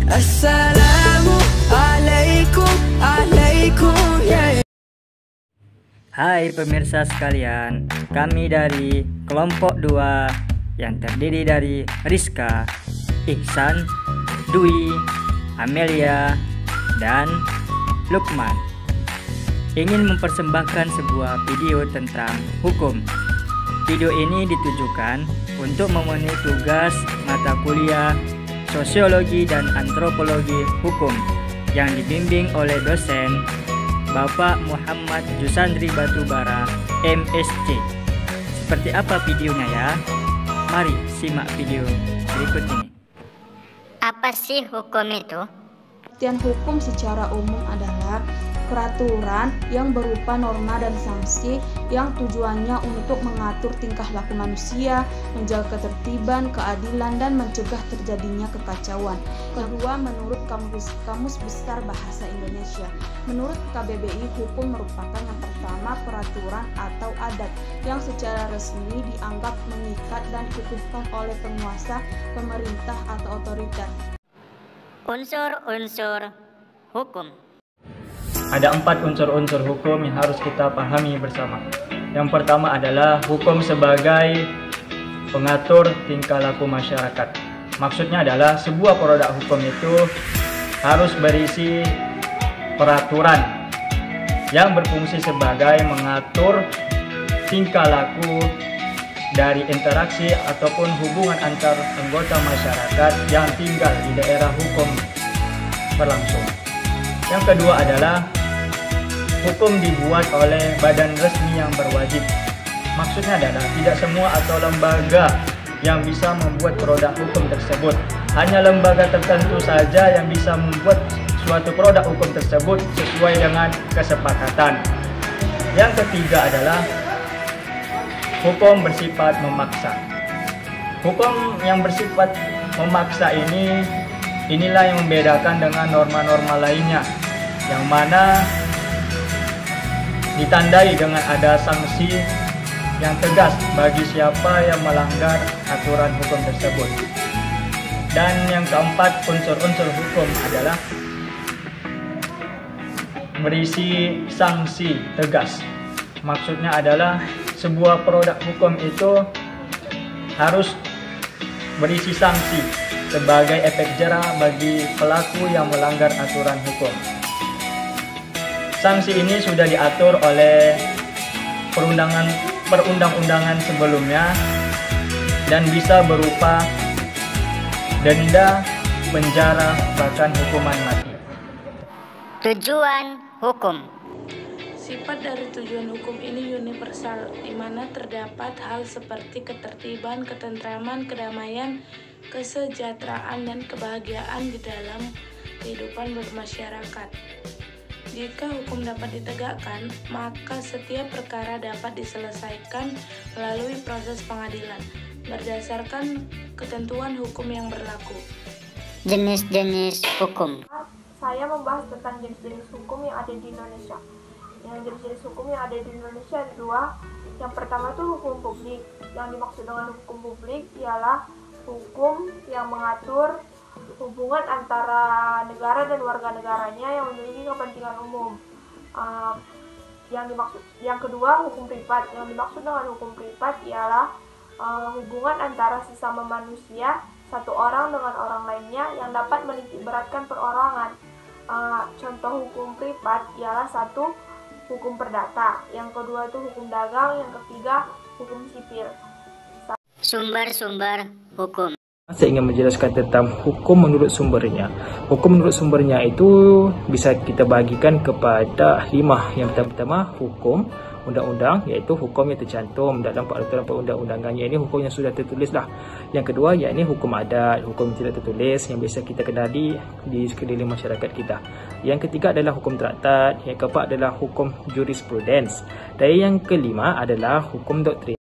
Assalamualaikum ya. Hai pemirsa sekalian, kami dari kelompok 2 yang terdiri dari Rizka, Ihsan, Dwi, Amelia, dan Lukman ingin mempersembahkan sebuah video tentang hukum. Video ini ditujukan untuk memenuhi tugas mata kuliah Sosiologi dan Antropologi Hukum yang dibimbing oleh dosen Bapak Muhammad Jusandri Batubara, MSc. Seperti apa videonya ya? Mari simak video berikut ini. Apa sih hukum itu? Pengertian hukum secara umum adalah peraturan yang berupa norma dan sanksi yang tujuannya untuk mengatur tingkah laku manusia, menjaga ketertiban, keadilan, dan mencegah terjadinya kekacauan. Kedua, menurut Kamus Besar Bahasa Indonesia. Menurut KBBI, hukum merupakan yang pertama peraturan atau adat yang secara resmi dianggap mengikat dan dikukuhkan oleh penguasa, pemerintah, atau otoriter. Unsur-unsur hukum. Ada 4 unsur-unsur hukum yang harus kita pahami bersama. Yang pertama adalah hukum sebagai pengatur tingkah laku masyarakat. Maksudnya adalah sebuah produk hukum itu harus berisi peraturan yang berfungsi sebagai mengatur tingkah laku dari interaksi ataupun hubungan antar anggota masyarakat yang tinggal di daerah hukum berlangsung. Yang kedua adalah hukum dibuat oleh badan resmi yang berwajib. Maksudnya adalah tidak semua atau lembaga yang bisa membuat produk hukum tersebut. Hanya lembaga tertentu saja yang bisa membuat suatu produk hukum tersebut sesuai dengan kesepakatan. Yang ketiga adalah hukum bersifat memaksa. Hukum yang bersifat memaksa inilah yang membedakan dengan norma-norma lainnya, yang mana ditandai dengan ada sanksi yang tegas bagi siapa yang melanggar aturan hukum tersebut. Dan yang keempat, unsur-unsur hukum adalah berisi sanksi tegas. Maksudnya adalah sebuah produk hukum itu harus berisi sanksi sebagai efek jera bagi pelaku yang melanggar aturan hukum. Sanksi ini sudah diatur oleh perundang-undangan sebelumnya dan bisa berupa denda, penjara, bahkan hukuman mati. Tujuan hukum. Sifat dari tujuan hukum ini universal, di mana terdapat hal seperti ketertiban, ketentraman, kedamaian, kesejahteraan, dan kebahagiaan di dalam kehidupan bermasyarakat. Jika hukum dapat ditegakkan, maka setiap perkara dapat diselesaikan melalui proses pengadilan, berdasarkan ketentuan hukum yang berlaku. Jenis-jenis hukum. Saya membahas tentang jenis-jenis hukum yang ada di Indonesia. Yang jenis-jenis hukum yang ada di Indonesia ada 2. Yang pertama itu hukum publik. Yang dimaksud dengan hukum publik ialah hukum yang mengatur hubungan antara negara dan warga negaranya yang memiliki kepentingan umum. Yang kedua, hukum privat. Yang dimaksud dengan hukum privat ialah hubungan antara sesama manusia, satu orang dengan orang lainnya yang dapat menitik beratkan perorangan. Contoh hukum privat ialah 1. Hukum perdata, yang kedua itu hukum dagang, yang ketiga hukum sipil. Sumber-sumber hukum. Saya ingin menjelaskan tentang hukum menurut sumbernya. Hukum menurut sumbernya itu bisa kita bagikan kepada 5. Yang pertama hukum undang-undang, iaitu hukum yang tercantum dalam peraturan perundang-undangannya. Ini hukum yang sudah tertulis lah. Yang kedua yakni hukum adat, hukum tidak tertulis yang biasa kita kenali di sekeliling masyarakat kita. Yang ketiga adalah hukum traktat, yang keempat adalah hukum jurisprudens, dan yang kelima adalah hukum doktrin.